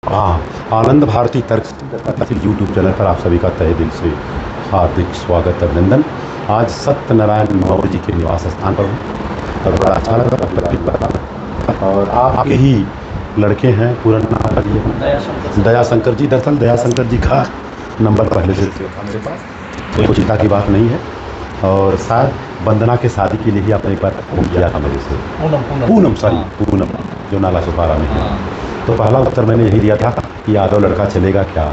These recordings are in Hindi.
हाँ, आनंद भारती तर्क यूट्यूब चैनल पर आप सभी का तहे दिल से हार्दिक स्वागत अभिनंदन। आज सत्यनारायण मौर्य जी के निवास स्थान पर हूँ और बड़ा अच्छा लगा आपका फीडबैक। और आपके ही लड़के हैं, पूरा नाम बताइए। दयाशंकर जी। दरअसल दयाशंकर जी का नंबर पहले से था मेरे पास, कोई चिंता की बात नहीं है। और शायद वंदना के शादी के लिए ही आपने एक बार फोन किया था मेरे से। पूनम, सॉरी पूनम, जो नाला सुपारा में है। तो पहला उत्तर मैंने यही दिया था कि यादव लड़का चलेगा क्या।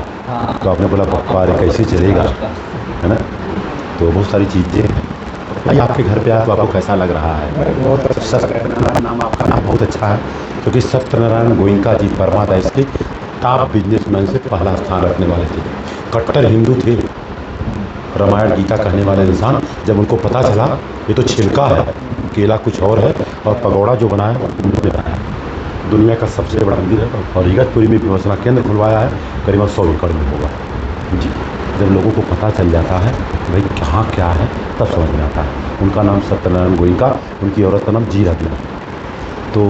तो आपने बोला पप्पा अरे कैसे चलेगा, है ना। तो बहुत सारी चीज़ें हैं। भाई आपके घर पे आया तो आपको कैसा लग रहा है? बहुत सत्यनारायण नाम, आपका नाम बहुत अच्छा है, क्योंकि सत्यनारायण गोयनका जी वर्मा देश के टॉप बिजनेसमैन से पहला स्थान रखने वाले थे। कट्टर हिंदू थे, रामायण गीता कहने वाले इंसान। जब उनको पता चला ये तो छिलका है, केला कुछ और है, और पगोड़ा जो बनाया वो उन्होंने बनाया। दुनिया का सबसे बड़ा मंदिर है और इगतपुरी में विपස්සना केंद्र खुलवाया है, करीबन 100 एकड़ में होगा जी। जब लोगों को पता चल जाता है भाई कहाँ क्या है, तब समझ में आता है। उनका नाम सत्यनारायण गोयनका, उनकी औरत का नाम जीरा थी। तो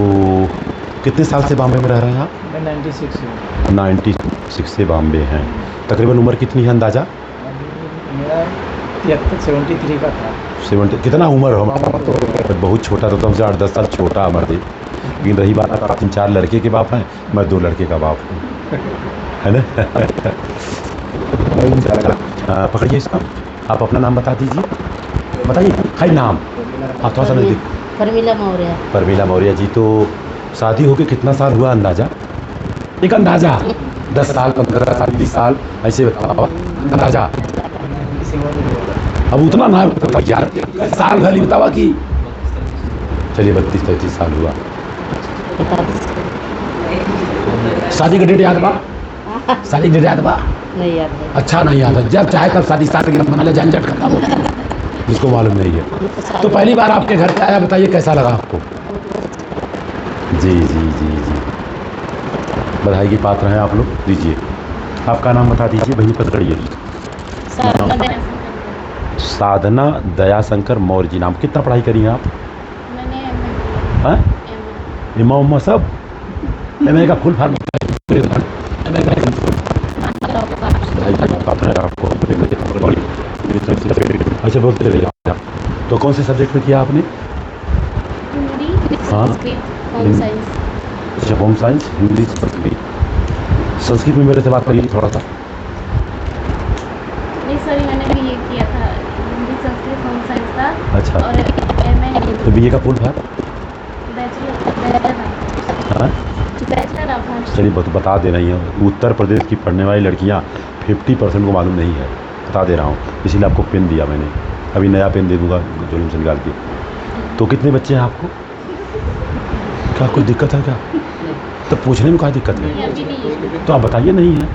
कितने साल से बॉम्बे में रह रहे हैं आप? मैं 96 हूँ। 96 से बॉम्बे हैं। तकरीबन उम्र कितनी है अंदाज़ा? मेरा 73 का था। 70? कितना उम्र हो? तो बहुत छोटा, तो तुमसे 8-10 साल छोटा हमारे। लेकिन रही बात, आप 3-4 लड़के के बाप हैं, मैं 2 लड़के का बाप हूँ, है ना। पकड़िए इसका, आप अपना नाम बता दीजिए, बताइए खाली नाम। आप थोड़ा सा नजदीक। परमिला मौर्य। परमिला मौर्य जी। तो शादी होके कितना साल हुआ अंदाजा? एक अंदाजा 10 साल, 15 साल, 20 साल, ऐसे बताओ अंदाजा। अब उतना ना यार, साल भले बतावा कि। चलिए 32-33 साल हुआ। शादी का डेट याद बा? शादी का डेट याद बा? नहीं याद है। अच्छा नहीं याद है, जब चाहे तब शादी साथ मना ले, झंझट खत्म हो गया। जिसको मालूम नहीं है। तो पहली बार आपके घर पे आया, बताइए कैसा लगा आपको? जी जी जी जी, बधाई की पात्र हैं आप लोग। दीजिए, आपका नाम बता दीजिए, वहीं पर खड़िए। साधना दयाशंकर मौर्य जी नाम। कितना पढ़ाई करी हैं आप? हाँ, इमा उम्मा सब? एम का फुल फार्म आपको अच्छा बोलते रहिए आप। तो कौन से सब्जेक्ट में किया आपने? हाँ, अच्छा होम साइंस, हिंदी, संस्कृत में मेरे से बात करिए थोड़ा सा। नहीं सॉरी, मैंने बीए किया था, हिंदी संस्कृत होम साइंस था। अच्छा, और एमए तो बीए का फुल फॉर्म? हाँ, बैचलर ऑफ आर्ट्स। चलिए बता दे रही हूँ, उत्तर प्रदेश की पढ़ने वाली लड़कियाँ 50% को मालूम नहीं है, बता दे रहा हूँ, इसीलिए आपको पेन दिया मैंने। अभी नया पेन दे दूँगा जुलूम से निकाल के। तो कितने बच्चे हैं आपको? क्या कोई दिक्कत है क्या? तो पूछने में क्या दिक्कत है? अभी नहीं है। तो आप बताइए नहीं है।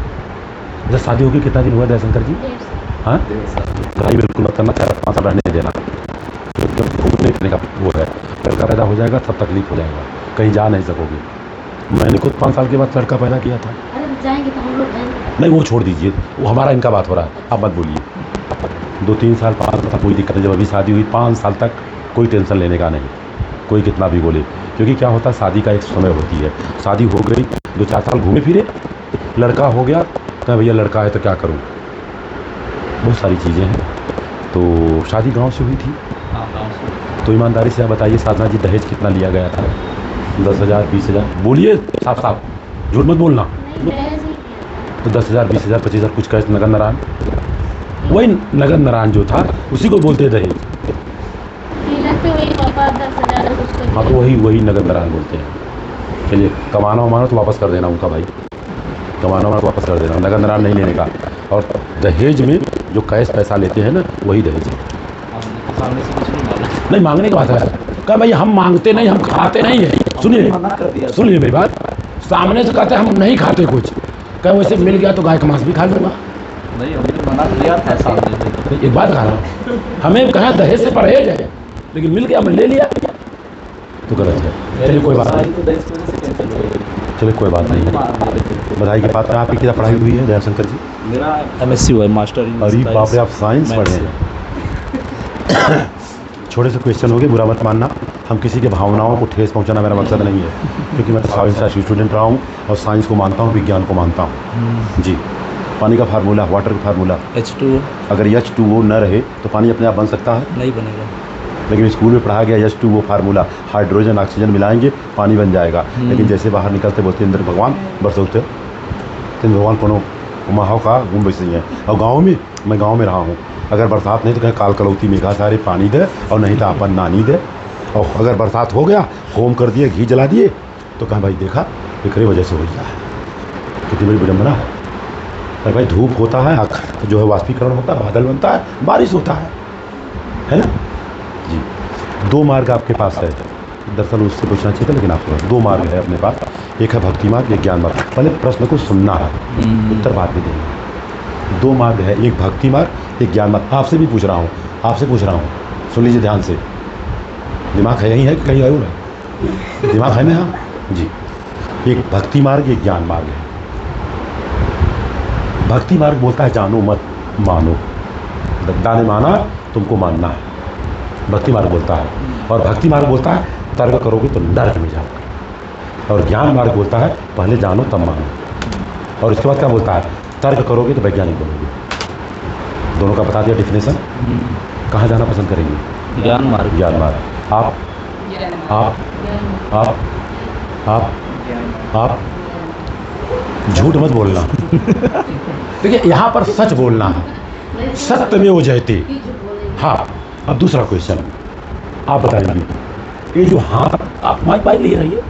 जब शादी होगी कितना दिन हुआ दयाशंकर जी? हाँ, पढ़ाई बिल्कुल मत करना, 4-5 साल रहने देना। घूमने फिरने का वो है, लड़का पैदा हो जाएगा तब तकलीफ हो जाएगा, कहीं जा नहीं सकोगे। मैंने खुद 5 साल के बाद लड़का पैदा किया था। अरे जाएंगे तो हम लोग जाएंगे। नहीं वो छोड़ दीजिए, वो हमारा इनका बात हो रहा है, आप मत बोलिए। 2-3 साल 5 साल कोई दिक्कत नहीं, जब अभी शादी हुई 5 साल तक कोई टेंशन लेने का नहीं, कोई कितना भी बोले। क्योंकि क्या होता है, शादी का एक समय होती है। शादी हो गई, 2-4 साल घूमे फिरे, लड़का हो गया, कहें भैया लड़का है तो क्या करूँ, बहुत सारी चीज़ें हैं। तो शादी गांव से हुई थी। तो ईमानदारी से आप बताइए साधना जी, दहेज कितना लिया गया था? 10,000, 20,000? बोलिए साफ साफ, झूठ मत बोलना। नहीं दहेज नहीं किया। तो 10,000, 20,000, 25,000 कुछ कैश नगद नारायण, वही नगद नारायण जो था उसी को बोलते हैं दहेज। तिलक पे वही पापा 10,000 कुछ तो हाँ, तो वही नगद नारायण बोलते हैं। चलिए, कमाना वमाना तो वापस कर देना उनका भाई, कमाना वमाना तो वापस कर देना, नगद नारायण नहीं लेने का। और दहेज में जो कैश पैसा लेते हैं ना, वही दहेज है। नहीं मांगने की बात है, कहा भाई हम मांगते नहीं, हम खाते नहीं है। सुनिए मेरी बात, सामने से कहते हम नहीं खाते कुछ, कहे वैसे मिल गया तो गाय का मांस भी खा लूँगा। नहीं, अभी तो मना किया था सामने से। एक बात कहा ना, हमें कहा दहेज से परहेज है, लेकिन मिल गया, हमने ले लिया, तो गलत है। चलिए कोई बात नहीं, चलिए कोई बात नहीं है। बधाई की बात है। आपकी क्या पढ़ाई हुई है दयाशंकर जी? मेरा MSc हुआ है, मास्टर इन अरे बाप रे, आप साइंस पढ़े हैं। छोटे से क्वेश्चन हो गए, बुरा मत मानना। हम किसी के भावनाओं को ठेस पहुंचाना मेरा मकसद नहीं है, क्योंकि मैं तो साइंस का स्टूडेंट रहा हूँ और साइंस को मानता हूँ, विज्ञान को मानता हूँ। जी, पानी का फार्मूला, वाटर का फार्मूला, H2O अगर H2O न रहे तो पानी अपने आप बन सकता है? नहीं बनेगा। लेकिन स्कूल में पढ़ाया गया H2O फार्मूला, हाइड्रोजन ऑक्सीजन मिलाएंगे पानी बन जाएगा। लेकिन जैसे बाहर निकलते बोलते इंद्र भगवान बरसोते, इंद्र भगवान कोनो महाव का गुम वैसे ही है। और गाँव में, मैं गाँव में रहा हूँ, अगर बरसात नहीं तो कहीं काल कलौती मेघा सारे पानी दे, और नहीं तो अपन नानी दे। और अगर बरसात हो गया, होम कर दिए, घी जला दिए, तो कहें भाई देखा एकरे वजह से हो गया है। कितनी बड़ी विडम्बना है। अरे भाई धूप होता है, जो है वाष्पीकरण होता है, बादल बनता है, बारिश होता है ना जी। 2 मार्ग आपके पास है, दरअसल उससे पूछना चाहिए था, लेकिन आपके पास 2 मार्ग है अपने पास। एक है भक्ति मार्ग, एक ज्ञान मार्ग। पहले प्रश्न को सुनना है, उत्तर बाद में देंगे। 2 मार्ग है, एक भक्ति मार्ग, एक ज्ञान मार्ग। आपसे भी पूछ रहा हूँ, आपसे पूछ रहा हूँ, सुन लीजिए ध्यान से। दिमाग है यहीं है कि कहीं और है? दिमाग है ना यहाँ जी। एक भक्ति मार्ग, एक ज्ञान मार्ग है। भक्ति मार्ग बोलता है जानो मत मानो, दत्ता ने माना तुमको मानना है, भक्ति मार्ग बोलता है। और भक्ति मार्ग बोलता है तर्क करोगे तो नरक में जाओगे। और ज्ञान मार्ग बोलता है पहले जानो तब मानो। और इसके बाद क्या बोलता है? तर्क करोगे तो वैज्ञानिक बनोगे। दोनों का बता दिया डिफिनेशन। कहाँ जाना पसंद करेंगे? ज्ञान मार्ग। ज्ञान मार्ग। आप झूठ मत बोलना। देखिए यहाँ पर सच बोलना है, सत्य में वो जयते। हाँ, अब दूसरा क्वेश्चन आप बताएंगे। ये जो हाथ, आप माइक पाई ले रही है,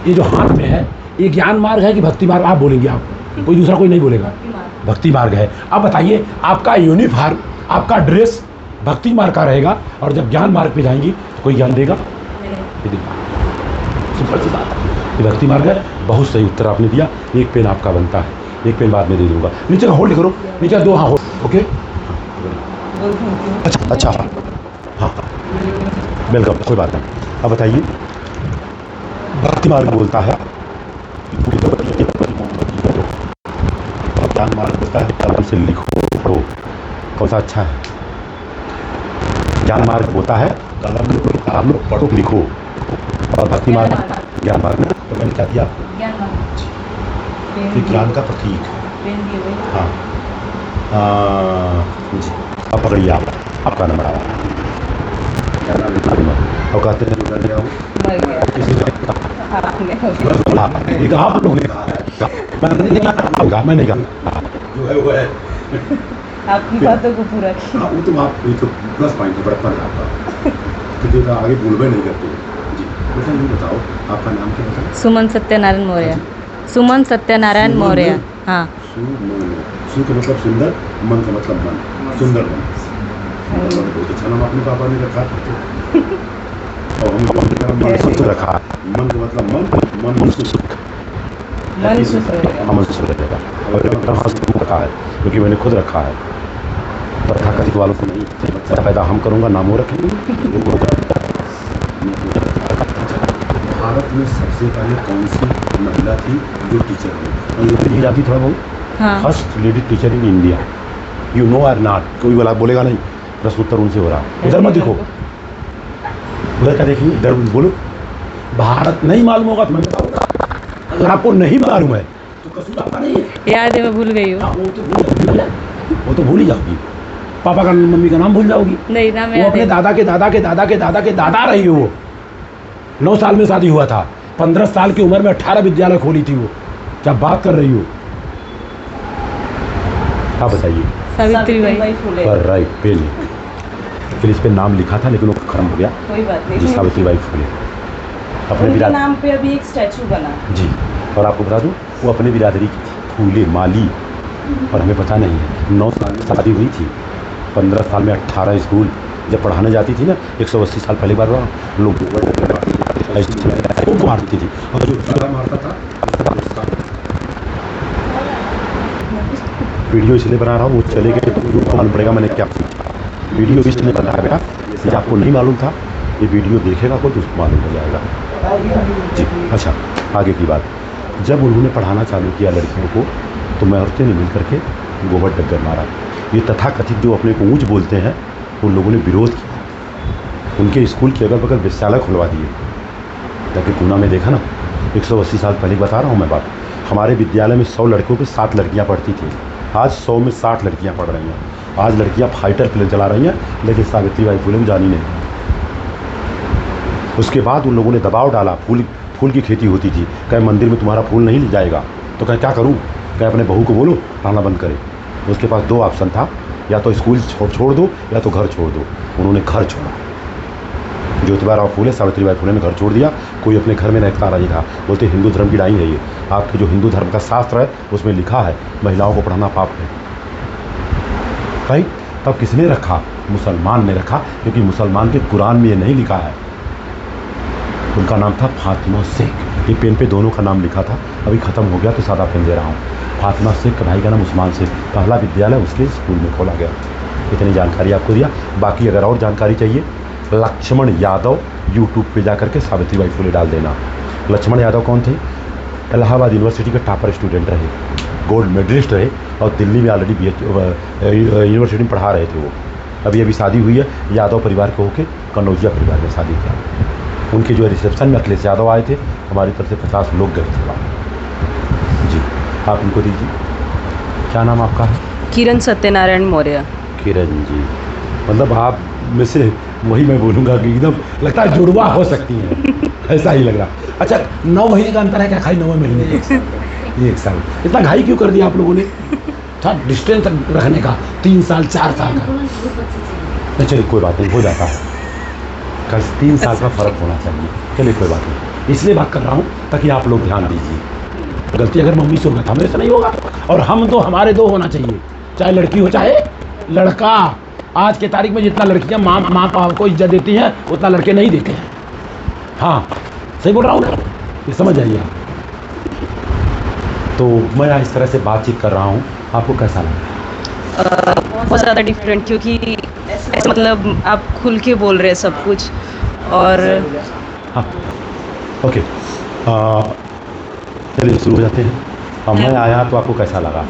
ये जो हाथ में है, ये ज्ञान मार्ग है कि भक्ति मार्ग? आप बोलेंगे, आप कोई दूसरा कोई नहीं बोलेगा। भक्ति मार्ग है। अब बताइए, आपका यूनिफॉर्म, आपका ड्रेस भक्ति मार्ग का रहेगा, और जब ज्ञान मार्ग पे जाएंगी तो कोई ज्ञान देगा? सिंपल सी बात है, ये भक्ति मार्ग है। बहुत सही उत्तर आपने दिया। एक पेन आपका बनता है, एक पेन बाद में दे दूंगा। नीचे का होल्ड करो, नीचे 2 हाँ होल्ड, ओके। अच्छा हाँ, वेलकम, कोई बात नहीं। अब बताइए, भक्ति मार्ग बोलता है, ज्ञान मार्ग बोलता है कलम से लिखो पढ़ो। कौन सा अच्छा है? ज्ञान मार्ग बोलता है कलम में किताब में पढ़ो लिखो, और भक्ति मार्ग ज्ञान मार्ग में तो मैंने क्या दिया? ज्ञान का प्रतीक। हाँ जी, अब पकड़िए, आपका नंबर आया। और कहते हैं आप लोगों ने कहा, मैं नहीं कहा, जो है वो है। आपकी बातों को पूरा किया। वो तो आप एक प्लस पॉइंट है, बड़ा आपका, क्योंकि तो आगे बोलबे नहीं करते जी। बेटा ये बताओ, आपका नाम क्या बताओ? सुमन सत्यनारायण मौर्य। सुमन सत्यनारायण मौर्य। हाँ, सु का मतलब सुंदर, मन का मतलब मन, सुंदर मन। बहुत अच्छा नाम अपने पापा ने रखा, और हम मन सुख रखा। मन का मतलब मन सुख, मन सुख रहेगा। और रखा है क्योंकि मैंने खुद रखा है, तथा कथित वालों को नहीं। बच्चा पैदा हम करूँगा, नाम वो रखेंगे। भारत में सबसे पहले कौन सी महिला थी जो टीचर हुई? जाती थोड़ा बहुत। हाँ। First lady teacher in India, you know are not? कोई वाला बोलेगा नहीं, प्रश्न उत्तर उनसे हो रहा है। इधर मत दिखो, उधर क्या देखिए, इधर बोलो। भारत नहीं मालूम होगा तो मैं बताऊँगा, अगर आपको नहीं मालूम है तो कसूर आपका नहीं है। याद है, मैं भूल गई हूँ। वो तो भूल ही जाओगी। पापा का मम्मी का नाम भूल जाओगी। नहीं ना, मैं वो अपने दादा के दादा के दादा के दादा के दादा रही हो। वो 9 साल में शादी हुआ था, 15 साल की उम्र में 18 विद्यालय खोली थी वो। क्या बात कर रही हो? आप बताइए। सावित्रीबाई फुले। राइट, पेन फिर इस पे नाम लिखा था, लेकिन वो खत्म हो गया। कोई बात जी, नहीं। सावित्रीबाई फुले अपने उनके नाम पे अभी एक स्टैचू बना। जी। और आपको बता दूं, वो अपने बिरादरी की थी, फूले माली, और हमें पता नहीं है। 9 साल में शादी हुई थी, 15 साल में 18 स्कूल। जब पढ़ाने जाती थी ना, 180 साल पहले बार लोग मारती थी, और जो मारता था। वीडियो इसलिए बना रहा हूँ, वो चले गए तो मालूम पड़ेगा मैंने क्या वीडियो इसलिए बनाया बेटा, यदि आपको नहीं मालूम था, ये वीडियो देखेगा कोई तो उसको मालूम हो जाएगा जी। अच्छा, आगे की बात, जब उन्होंने पढ़ाना चालू किया लड़कियों को, तो मैं औरतें ने मिल करके गोबर डगर मारा। ये तथाकथित जो अपने को ऊंच बोलते हैं, उन लोगों ने विरोध किया। उनके स्कूल के अगल बगल विद्यालय खुलवा दिए। ताकि पूना में देखा ना, 180 साल पहले की बता रहा हूँ मैं बात। हमारे विद्यालय में 100 लड़कों पे 7 लड़कियाँ पढ़ती थी। आज 100 में 60 लड़कियाँ पढ़ रही हैं। आज लड़कियाँ फाइटर प्लेन चला रही हैं, लेकिन सावित्रीबाई फुले में जानी नहीं। उसके बाद उन लोगों ने दबाव डाला। फूल की खेती होती थी। कहे मंदिर में तुम्हारा फूल नहीं ले जाएगा, तो कहे क्या करूँ? कहे अपने बहू को बोलो पढ़ाना बंद करे। उसके पास 2 ऑप्शन था, या तो स्कूल छोड़ दो या तो घर छोड़ दो। उन्होंने घर छोड़ा। ज्योतिबा फूले, सावित्रीबाई फुले ने घर छोड़ दिया। कोई अपने घर में रहता नहीं था। बोलते हिंदू धर्म की डाई है ये। आपके जो हिंदू धर्म का शास्त्र है उसमें लिखा है महिलाओं को पढ़ाना पाप है भाई। तब किसने रखा? मुसलमान ने रखा, क्योंकि मुसलमान के कुरान में ये नहीं लिखा है। उनका नाम था फातिमा शेख। ये पेन पे दोनों का नाम लिखा था, अभी ख़त्म हो गया तो सादा पेन दे रहा हूँ। फातिमा शेख का भाई का नाम उस्मान शेख। पहला विद्यालय उसके स्कूल में खोला गया। इतनी जानकारी आपको दिया। बाकी अगर और जानकारी चाहिए, लक्ष्मण यादव यूट्यूब पे जा करके सावित्रीबाई फुले डाल देना। लक्ष्मण यादव कौन थे? इलाहाबाद यूनिवर्सिटी के टॉपर स्टूडेंट रहे, गोल्ड मेडलिस्ट रहे, और दिल्ली में ऑलरेडी यूनिवर्सिटी में पढ़ा रहे थे वो। अभी शादी हुई है यादव परिवार के होके, कन्नौजिया परिवार में शादी किया। उनके जो रिसेप्शन में अखिलेश यादव आए थे, हमारी तरफ से 50 लोग गए थे वहाँ। जी, आप उनको दीजिए। क्या नाम आपका है? किरण सत्यनारायण मौर्य। किरण जी, मतलब आप में से वही मैं बोलूँगा कि एकदम लगता है जुड़वा हो सकती हैं। ऐसा ही लग रहा। अच्छा, 9 महीने का अंतर है क्या? खाली 9 महीने एक साल। इतना घाई क्यों कर दिया आप लोगों ने? था डिस्टेंस रखने का 3 साल 4 साल का। चलिए कोई बात नहीं, हो जाता है। कल 3 साल का फ़र्क होना चाहिए। चलिए कोई बात नहीं, इसलिए बात कर रहा हूँ ताकि आप लोग ध्यान दीजिए। गलती अगर मम्मी से होगा तो हमें से नहीं होगा। और हम तो हमारे 2 होना चाहिए, चाहे लड़की हो चाहे लड़का। आज के तारीख में जितना लड़कियाँ माँ बाप को इज्जत देती हैं उतना लड़के नहीं देते हैं। हाँ, सही बोल रहा हूँ ना? ये समझ आइए आप। तो मैं इस तरह से बातचीत कर रहा हूँ, आपको कैसा लगा? बहुत ज़्यादा डिफरेंट, क्योंकि ऐसा मतलब आप खुल के बोल रहे हैं सब कुछ। और हाँ, ओके, चलिए शुरू हो जाते हैं। अब मैं आया तो आपको कैसा लगा?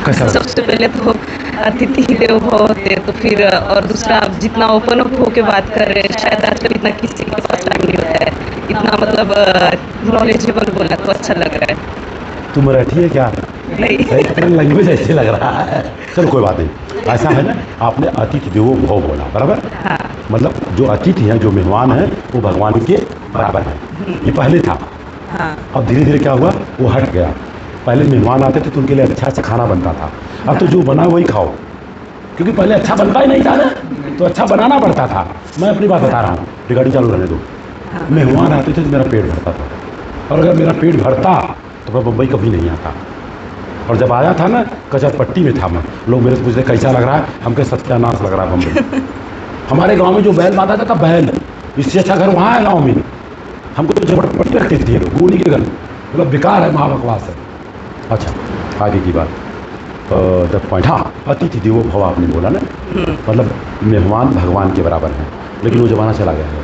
कैसा लगा? सबसे पहले तो अतिथि देवो भव होते, तो फिर और दूसरा आप जितना ओपन अप होके बात कर रहे हैं, शायद आजकल इतना किसी के पास टाइम नहीं होता है। इतना मतलब नॉलेजेबल बोलना तो अच्छा लग रहा है। तुम मराठी है क्या? नहीं, लैंग्वेज ऐसे लग रहा है। चलो कोई बात नहीं। ऐसा है ना, आपने अतिथि देवो भव बोला, बराबर? हाँ, मतलब जो अतिथि हैं, जो मेहमान हैं, वो भगवान के बराबर हैं। ये पहले था। हाँ, अब धीरे धीरे क्या हुआ, वो हट गया। पहले मेहमान आते थे तो उनके लिए अच्छा सा खाना बनता था। अब तो जो बना वही खाओ, क्योंकि पहले अच्छा बनता ही नहीं था ना, तो अच्छा बनाना पड़ता था। मैं अपनी बात बता रहा हूँ, रिकॉर्डिंग चालू रहने दो। मेहमान आते थे तो मेरा पेट भरता था, और अगर मेरा पेट भरता तो मैं मुंबई कभी नहीं आता। और जब आया था ना, कचरपट्टी में था मैं। लोग मेरे से पूछते कैसा लग रहा है, हमके सत्यानाश लग रहा है बम्बई। हमारे गांव में जो बैल बांधा था बैल, इससे अच्छा घर वहाँ है गांव में। हमको तो झोपड़पट्टी रखते थे लोग, गोली के घर। मतलब बेकार है, महाबकवास है। अच्छा, आगे की बात। जब पॉइंट, हाँ, अतिथि देवो भव आपने बोला ना, मतलब मेहमान भगवान के बराबर हैं, लेकिन वो ज़माना चला गया है।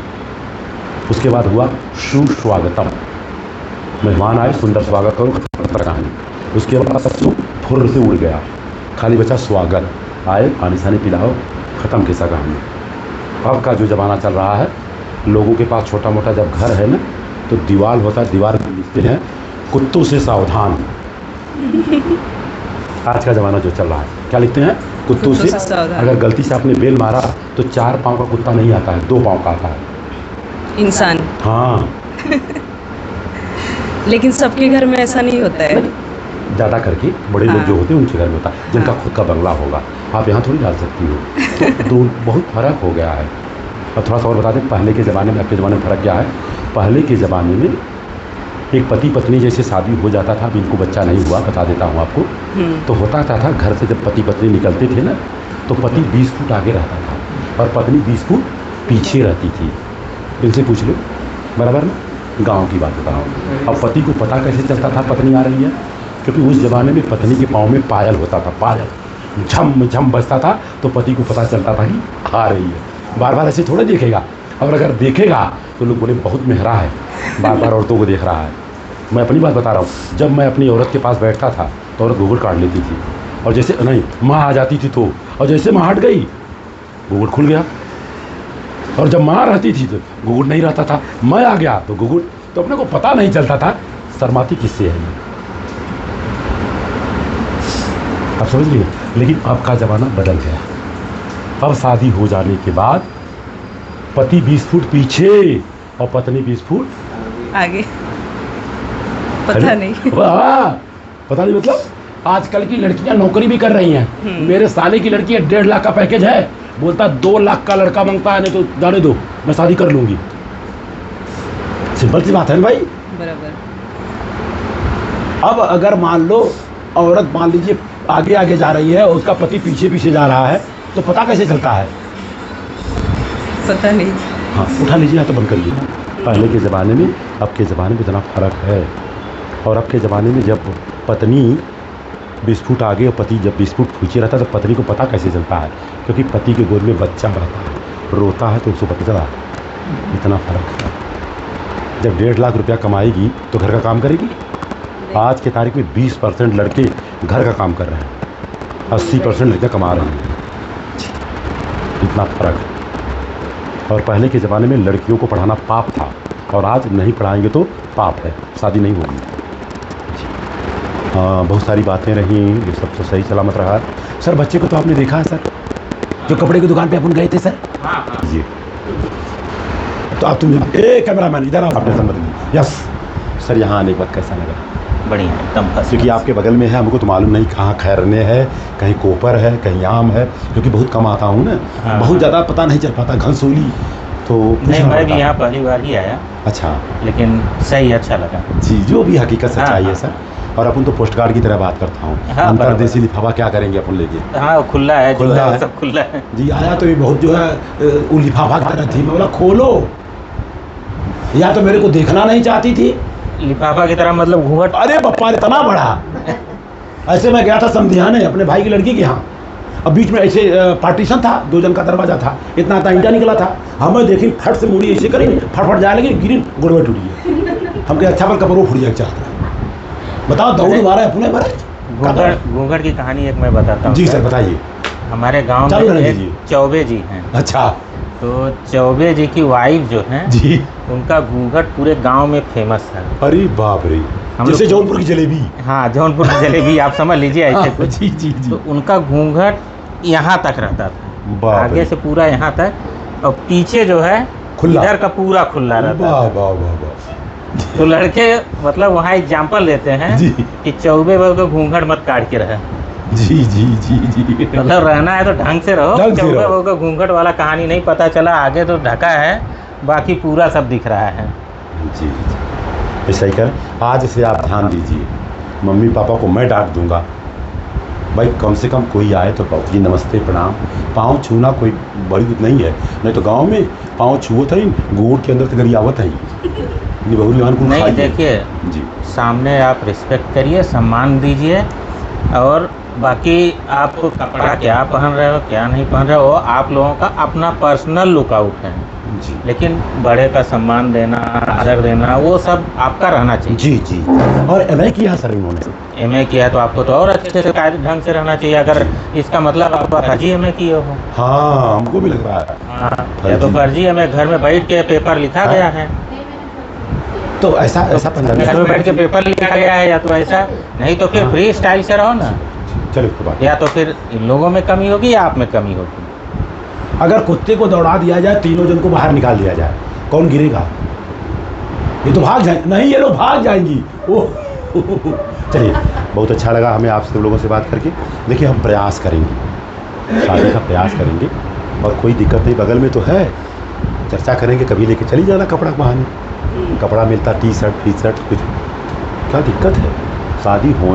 उसके बाद हुआ सुस्वागतम। मेहमान आए, सुंदर स्वागत करो, खत्म कहानी। उसके बाद सत्सु फुर्र से उड़ गया, खाली बचा स्वागत। आए, पानी सानी पिलाओ, ख़त्म किस्सा कहानी। अब का जो ज़माना चल रहा है, लोगों के पास छोटा मोटा जब घर है ना, तो दीवार होता है, दीवार पर लिखते हैं कुत्तों से सावधान। आज का ज़माना जो चल रहा है, क्या लिखते हैं? कुत्तों से सावधान। अगर गलती से आपने बेल मारा तो 4 पाँव का कुत्ता नहीं आता है, 2 पाँव का आता है इंसान। हाँ, लेकिन सबके घर में ऐसा नहीं होता है। ज़्यादा करके बड़े लोग जो होते हैं उनके घर में होता है, जिनका खुद का बंगला होगा। आप यहाँ थोड़ी डाल सकती हो। तो बहुत फ़र्क हो गया है। अब थोड़ा सा और बता दें, पहले के ज़माने में अब के ज़माने में फ़र्क क्या है। पहले के ज़माने में एक पति पत्नी जैसे शादी हो जाता था, अब इनको बच्चा नहीं हुआ, बता देता हूँ आपको। तो होता था घर से जब पति पत्नी निकलते थे ना, तो पति 20 फुट आगे रहता था और पत्नी 20 फुट पीछे रहती थी। इनसे पूछ लो, बराबर ना? गांव की बात बता रहा हूँ। अब पति को पता कैसे चलता था पत्नी आ रही है? क्योंकि उस ज़माने में पत्नी के पाँव में पायल होता था, पायल झम झम बजता था, तो पति को पता चलता था कि आ रही है। बार बार ऐसे थोड़ा देखेगा, और अगर देखेगा तो लोग बोले बहुत मेहरा है, बार बार औरतों को देख रहा है। मैं अपनी बात बता रहा हूँ। जब मैं अपनी औरत के पास बैठता था तो औरत घूंघट काट लेती थी, और जैसे नहीं माँ आ जाती थी तो, और जैसे माँ हट गई घूंघट खुल गया। और जब माँ रहती थी तो घुघुट नहीं रहता था, मैं आ गया तो घुघुट, तो अपने को पता नहीं चलता था शर्माती किससे है ये। आप समझ लिए। लेकिन अब का ज़माना बदल गया। अब शादी हो जाने के बाद पति 20 फुट पीछे और पत्नी 20 फुट आगे पता नहीं। वाह, पता नहीं मतलब आजकल की लड़कियां नौकरी भी कर रही हैं। मेरे साले की लड़की है, 1.5 लाख का पैकेज है, बोलता 2 लाख का लड़का मांगता है, नहीं तो जाने दो मैं शादी कर लूंगी। सिंपल सी बात है ना भाई। बराबर। अब अगर मान लो औरत मान लीजिए आगे आगे जा रही है और उसका पति पीछे पीछे जा रहा है, तो पता कैसे चलता है? पता नहीं। हाँ, उठा लीजिए या तो बंद करिए। पहले के ज़माने में अब के ज़माने में इतना फ़र्क है। और अब के ज़माने में जब पत्नी 20 फुट आगे और पति जब 20 फुट पीछे रहता है तो पत्नी को पता कैसे चलता है? क्योंकि पति के गोद में बच्चा रहता है, रोता है तो उसको पता चला। इतना फ़र्क है। जब 1.5 लाख रुपया कमाएगी तो घर का काम करेगी। आज के तारीख में 20% लड़के घर का काम कर रहे हैं, 80% लड़कियाँ कमा रही हैं। इतना फ़र्क है। और पहले के ज़माने में लड़कियों को पढ़ाना पाप था और आज नहीं पढ़ाएंगे तो पाप है, शादी नहीं होगी। बहुत सारी बातें रहीं, ये सब तो सही सलामत रहा। सर बच्चे को तो आपने देखा है सर, जो कपड़े की दुकान पे अपन गए थे सर। जी, तो आप तुम कैमरामैन इधर आओ, आपने समझ। यस सर, यहाँ आने के बाद कैसा लगा? बढ़िया एकदम फर्स्ट क्योंकि आपके बगल में है, हमको तो मालूम नहीं कहाँ खैरने है, कहीं कोपर है, कहीं आम है, क्योंकि बहुत कम आता हूँ ना। हाँ। बहुत ज़्यादा पता नहीं चल पाता, घनसोली तो नहीं, पूछना मैं भी पड़ता। यहाँ पहली बार ही आया, अच्छा लेकिन सही अच्छा लगा। जी, जो भी हकीकत सच्चाई है हाँ। सर। और अपन तो पोस्ट कार्ड की तरह बात करता हूँ। हाँ, अंतरदेशी लिफाफा क्या करेंगे अपन लेके? हाँ, खुला है, खुला जो है है। सब खुला है। जी आया तो ये बहुत जो है वो लिफाफा की तरह थी। मैं बोला खोलो, या तो मेरे को देखना नहीं चाहती थी। लिफाफा की तरह मतलब घूंघट। अरे बप्पा इतना बड़ा। ऐसे मैं गया था समधियाने अपने भाई की लड़की के यहाँ, अब बीच में ऐसे पार्टीशन था, 2 जन का दरवाजा था, इतना आता ईंटा निकला था। हमें देखी फट से मुड़ी ऐसे करी, फटफट जाने लगी, गिरी, गुड़वे टूटी। हम कहे अच्छा बल कपड़ों फुट जाए चाहता। बताओ दौड़ मारा है अपने मारे। घूंघट की कहानी एक मैं बताता हूँ। जी सर बताइए। हमारे गांव चालू में रहने एक दीजिए। चौबे जी हैं। अच्छा तो चौबे जी की वाइफ जो है, जी, उनका घूंघट पूरे गांव में फेमस है। अरे बाप रे, हम जैसे लोग- जौनपुर की जलेबी। हाँ, जौनपुर की जलेबी आप समझ लीजिए ऐसे कुछ। जी जी जी। तो उनका घूंघट यहाँ तक रहता था, बाप रे। आगे से पूरा यहाँ तक, और पीछे जो है खुला। इधर का पूरा खुला रहता वाह था। वाह वाह वाह। तो लड़के मतलब वहाँ एग्जाम्पल देते हैं जी। कि चौबे बहू का घूंघट मत काट के रहे। जी जी जी जी। मतलब रहना है तो ढंग से रहो। ढंग से चौबे रहो। बहू का घूंघट वाला कहानी नहीं पता चला, आगे तो ढका है, बाकी पूरा सब दिख रहा है। जी ऐसा ही कर। आज से आप ध्यान दीजिए, मम्मी पापा को मैं डांट दूंगा, भाई कम से कम कोई आए तो जी नमस्ते प्रणाम। पाँव छूना कोई बड़ी बात नहीं है, नहीं तो गांव में पाँव छुओ था ही गोड़ के अंदर से गरियावत है नहीं, देखिए जी। सामने आप रिस्पेक्ट करिए, सम्मान दीजिए, और बाकी आप कपड़ा क्या पहन रहे हो क्या नहीं पहन रहे हो आप लोगों का अपना पर्सनल लुकआउट है, जी लेकिन बड़े का सम्मान देना, आदर देना, वो सब आपका रहना चाहिए। जी जी। और एमए किया सर इन्होंने? एमए किया तो आपको तो और अच्छे से कायदे ढंग से रहना चाहिए। अगर इसका मतलब आप फर्जी एमए किए हो। हाँ हमको भी लग रहा है। हाँ, या तो फर्जी एमए घर में बैठ के पेपर लिखा हाँ। गया है, तो ऐसा ऐसा पंजाबी घर में बैठ के पेपर लिखा गया है, या तो ऐसा, नहीं तो फिर हाँ। फ्री स्टाइल से रहो ना। चलो इसके बाद, या तो फिर इन लोगों में कमी होगी या आप में कमी होगी। अगर कुत्ते को दौड़ा दिया जाए, तीनों जन को बाहर निकाल दिया जाए, कौन गिरेगा? ये तो भाग जाए नहीं, ये लोग भाग जाएंगी। ओह चलिए, बहुत अच्छा लगा हमें आप सब लोगों से बात करके। देखिए हम प्रयास करेंगे, शादी का प्रयास करेंगे, और कोई दिक्कत नहीं, बगल में तो है, चर्चा करेंगे, कभी लेके चली जाना कपड़ा के बहाने। कपड़ा मिलता, टी शर्ट कुछ, क्या दिक्कत है? शादी होना